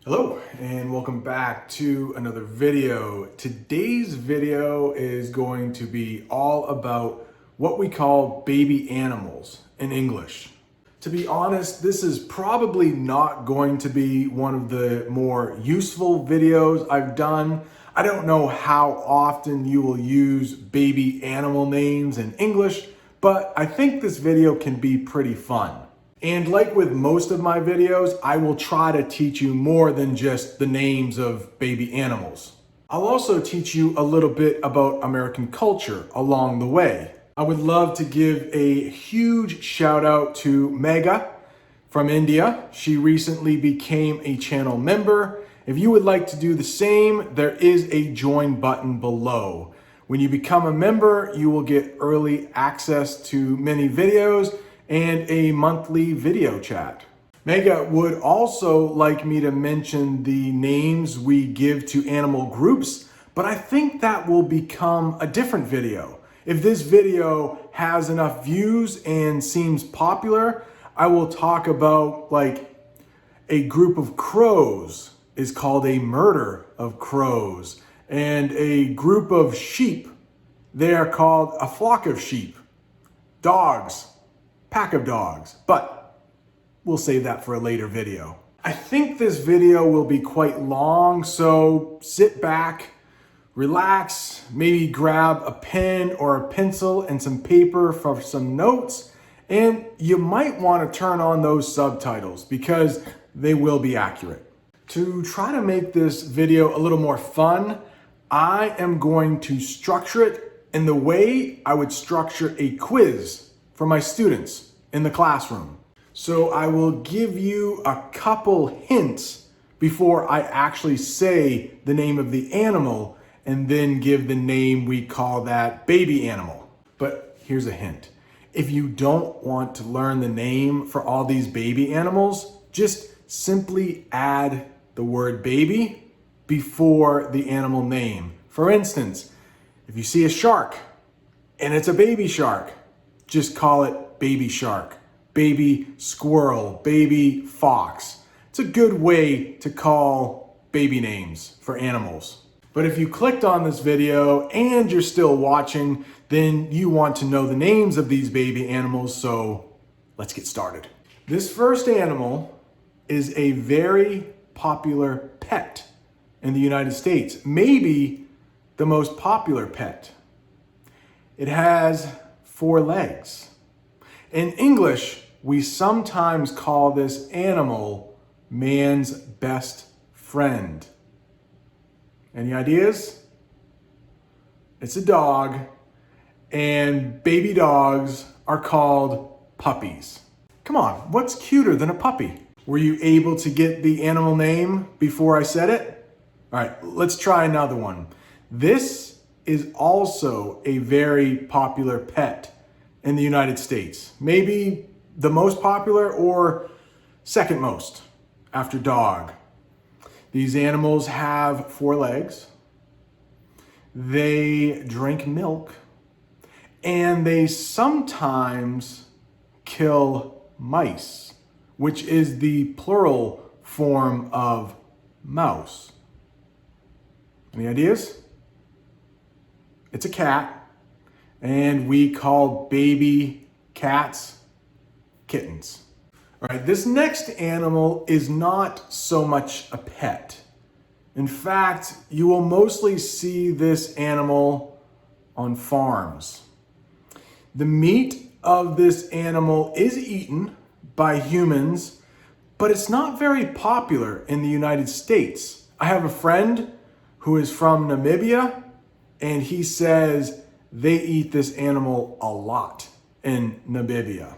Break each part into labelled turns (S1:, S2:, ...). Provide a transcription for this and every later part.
S1: Hello and welcome back to another video. Today's video is going to be all about what we call baby animals in English. To be honest, this is probably not going to be one of the more useful videos I've done. I don't know how often you will use baby animal names in English, but I think this video can be pretty fun. And like with most of my videos, I will try to teach you more than just the names of baby animals. I'll also teach you a little bit about American culture along the way. I would love to give a huge shout out to Megha from India. She recently became a channel member. If you would like to do the same, there is a join button below. When you become a member, you will get early access to many videos and a monthly video chat. Megha would also like me to mention the names we give to animal groups, but I think that will become a different video. If this video has enough views and seems popular, I will talk about like a group of crows is called a murder of crows, and a group of sheep, they are called a flock of sheep. Dogs, pack of dogs, but we'll save that for a later video. I think this video will be quite long, so sit back, relax, maybe grab a pen or a pencil and some paper for some notes, and you might want to turn on those subtitles because they will be accurate. To try to make this video a little more fun, I am going to structure it in the way I would structure a quiz for my students in the classroom. So I will give you a couple hints before I actually say the name of the animal and then give the name we call that baby animal. But here's a hint. If you don't want to learn the name for all these baby animals, just simply add the word baby before the animal name. For instance, if you see a shark and it's a baby shark, just call it baby shark, baby squirrel, baby fox. It's a good way to call baby names for animals. But if you clicked on this video and you're still watching, then you want to know the names of these baby animals, so let's get started. This first animal is a very popular pet in the United States, maybe the most popular pet. It has 4 legs. In English, we sometimes call this animal man's best friend. Any ideas? It's a dog, and baby dogs are called puppies. Come on, what's cuter than a puppy? Were you able to get the animal name before I said it? All right, let's try another one. This is also a very popular pet in the United States. Maybe the most popular or second most after dog. These animals have 4 legs. They drink milk, and they sometimes kill mice, which is the plural form of mouse. Any ideas? It's a cat, and we call baby cats kittens. All right, this next animal is not so much a pet. In fact, you will mostly see this animal on farms. The meat of this animal is eaten by humans, but it's not very popular in the United States. I have a friend who is from Namibia, and he says they eat this animal a lot in Namibia.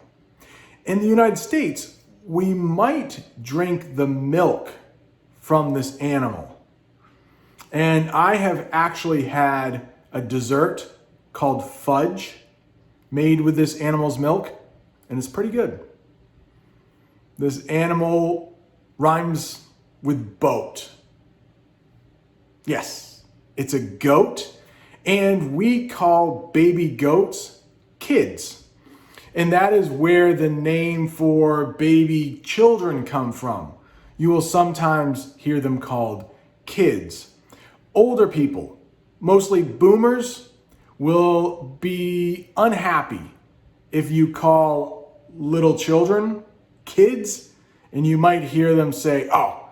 S1: In the United States, we might drink the milk from this animal. And I have actually had a dessert called fudge made with this animal's milk, and it's pretty good. This animal rhymes with boat. Yes, it's a goat. And we call baby goats kids. And that is where the name for baby children come from. You will sometimes hear them called kids. Older people, mostly boomers, will be unhappy if you call little children kids, and you might hear them say, "Oh,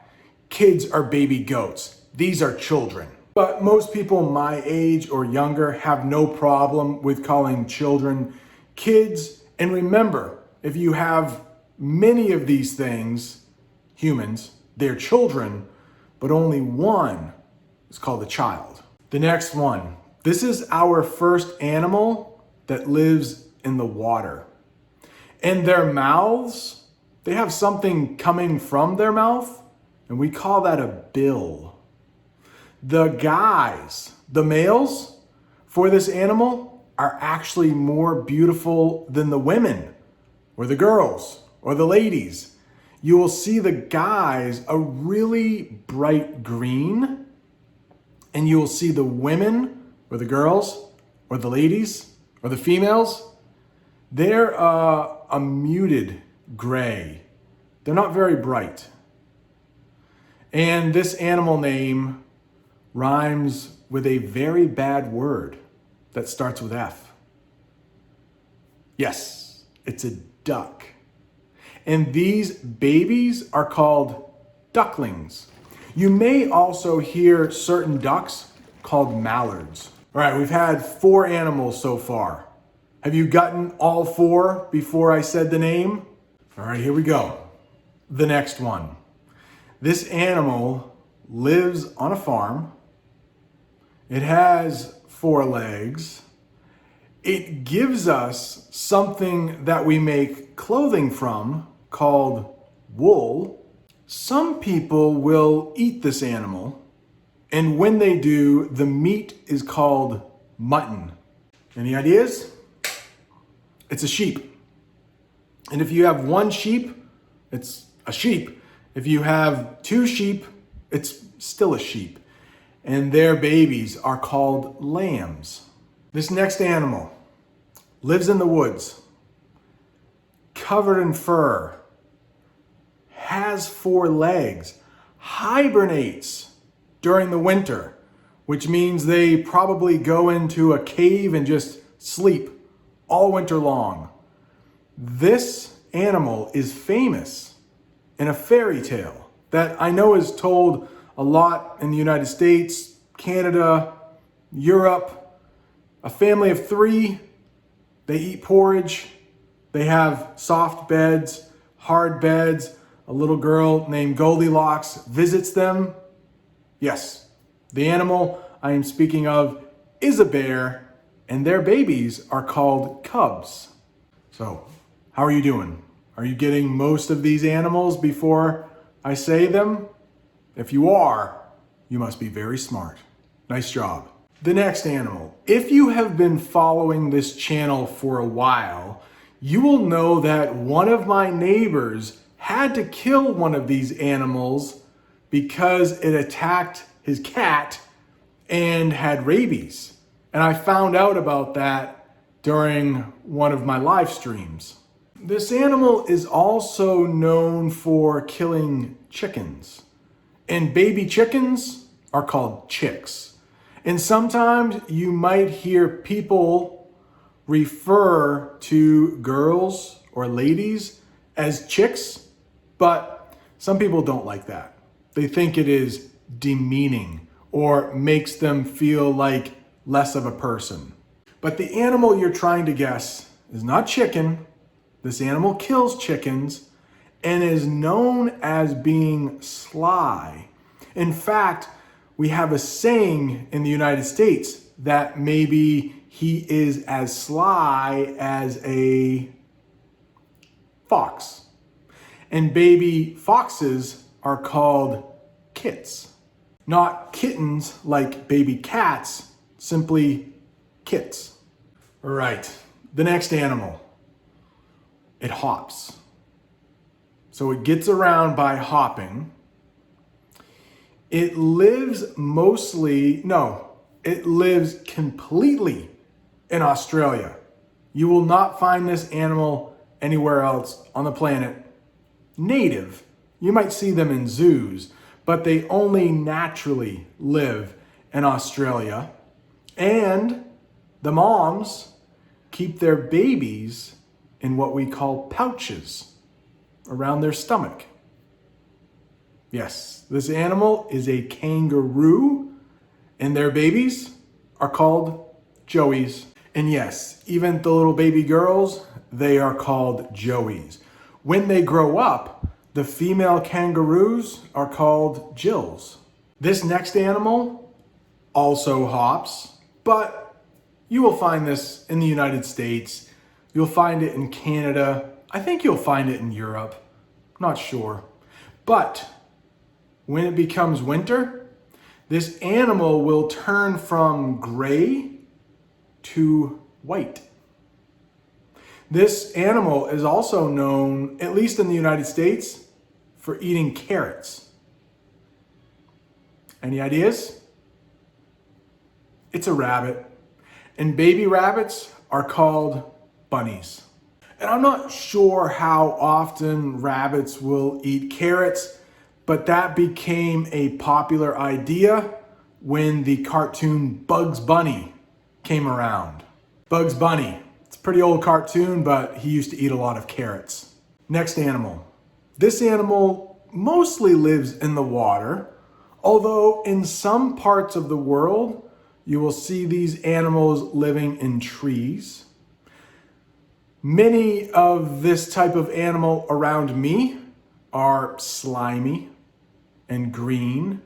S1: kids are baby goats. These are children." But most people my age or younger have no problem with calling children kids. And remember, if you have many of these things, humans, they're children, but only one is called a child. The next one. This is our first animal that lives in the water. And their mouths, they have something coming from their mouth, and we call that a bill. The guys, the males for this animal are actually more beautiful than the women or the girls or the ladies. You will see the guys a really bright green, and you will see the women or the girls or the ladies or the females, they're a muted gray. They're not very bright. And this animal name rhymes with a very bad word that starts with F. Yes, it's a duck. And these babies are called ducklings. You may also hear certain ducks called mallards. All right, we've had 4 animals so far. Have you gotten all 4 before I said the name? All right, here we go. The next one. This animal lives on a farm. It has 4 legs. It gives us something that we make clothing from called wool. Some people will eat this animal, and when they do, the meat is called mutton. Any ideas? It's a sheep. And if you have 1 sheep, it's a sheep. If you have 2 sheep, it's still a sheep. And their babies are called lambs. This next animal lives in the woods, covered in fur, has 4 legs, hibernates during the winter, which means they probably go into a cave and just sleep all winter long. This animal is famous in a fairy tale that I know is told a lot in the United States, Canada, Europe. A family of 3, they eat porridge, they have soft beds, hard beds. A little girl named Goldilocks visits them. Yes, the animal I am speaking of is a bear, and their babies are called cubs. So, how are you doing? Are you getting most of these animals before I say them? If you are, you must be very smart. Nice job. The next animal. If you have been following this channel for a while, you will know that one of my neighbors had to kill one of these animals because it attacked his cat and had rabies. And I found out about that during one of my live streams. This animal is also known for killing chickens. And baby chickens are called chicks. And sometimes you might hear people refer to girls or ladies as chicks, but some people don't like that. They think it is demeaning or makes them feel like less of a person. But the animal you're trying to guess is not chicken. This animal kills chickens and is known as being sly. In fact, we have a saying in the United States that maybe he is as sly as a fox. And baby foxes are called kits. Not kittens like baby cats, simply kits. All right, the next animal. It hops. So it gets around by hopping. It lives completely in Australia. You will not find this animal anywhere else on the planet. Native You might see them in zoos, but they only naturally live in Australia. And the moms keep their babies in what we call pouches around their stomach. Yes, this animal is a kangaroo, and their babies are called joeys. And yes, even the little baby girls, they are called joeys. When they grow up, the female kangaroos are called Jills. This next animal also hops, but you will find this in the United States. You'll find it in Canada. I think you'll find it in Europe. Not sure. But when it becomes winter, this animal will turn from gray to white. This animal is also known, at least in the United States, for eating carrots. Any ideas? It's a rabbit. And baby rabbits are called bunnies. And I'm not sure how often rabbits will eat carrots, but that became a popular idea when the cartoon Bugs Bunny came around. Bugs Bunny. It's a pretty old cartoon, but he used to eat a lot of carrots. Next animal. This animal mostly lives in the water, although in some parts of the world, you will see these animals living in trees. Many of this type of animal around me are slimy and green.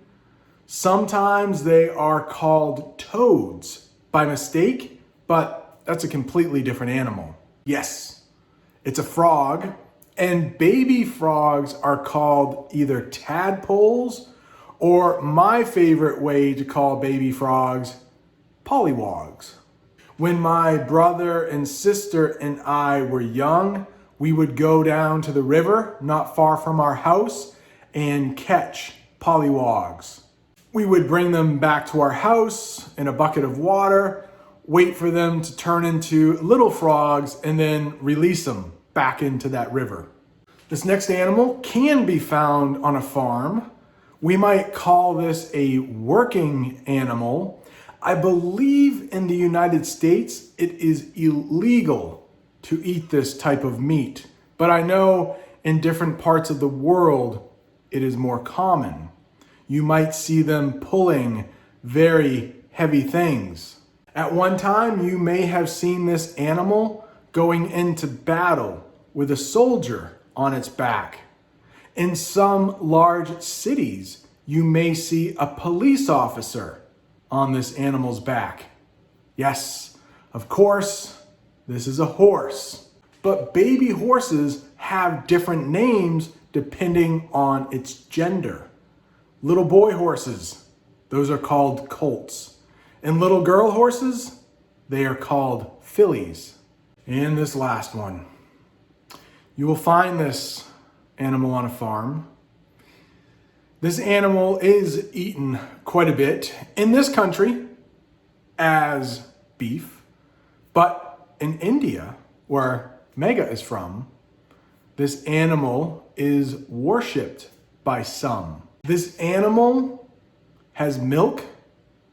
S1: Sometimes they are called toads by mistake, but that's a completely different animal. Yes, it's a frog, and baby frogs are called either tadpoles or my favorite way to call baby frogs, pollywogs. When my brother and sister and I were young, we would go down to the river not far from our house and catch pollywogs. We would bring them back to our house in a bucket of water, wait for them to turn into little frogs, and then release them back into that river. This next animal can be found on a farm. We might call this a working animal. I believe in the United States it is illegal to eat this type of meat, but I know in different parts of the world it is more common. You might see them pulling very heavy things. At one time, you may have seen this animal going into battle with a soldier on its back. In some large cities, you may see a police officer on this animal's back. Yes, of course, this is a horse. But baby horses have different names depending on its gender. Little boy horses, those are called colts. And little girl horses, they are called fillies. And this last one. You will find this animal on a farm. This animal is eaten quite a bit in this country as beef, but in India, where Mega is from, this animal is worshipped by some. This animal has milk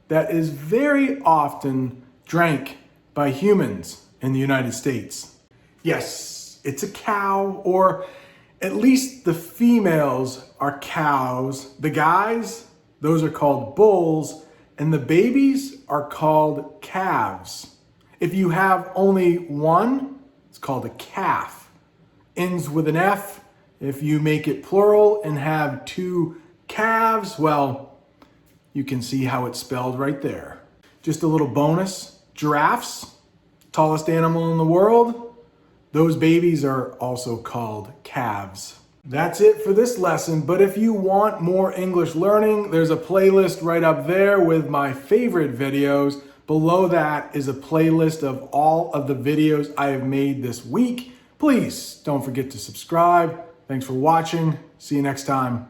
S1: that is very often drank by humans in the United States. Yes, it's a cow, or at least the females are cows. The guys, those are called bulls, and the babies are called calves. If you have only one, it's called a calf. Ends with an F. If you make it plural and have two calves, well, you can see how it's spelled right there. Just a little bonus, giraffes, tallest animal in the world, those babies are also called calves. That's it for this lesson, but if you want more English learning, there's a playlist right up there with my favorite videos. Below that is a playlist of all of the videos I have made this week. Please don't forget to subscribe. Thanks for watching. See you next time.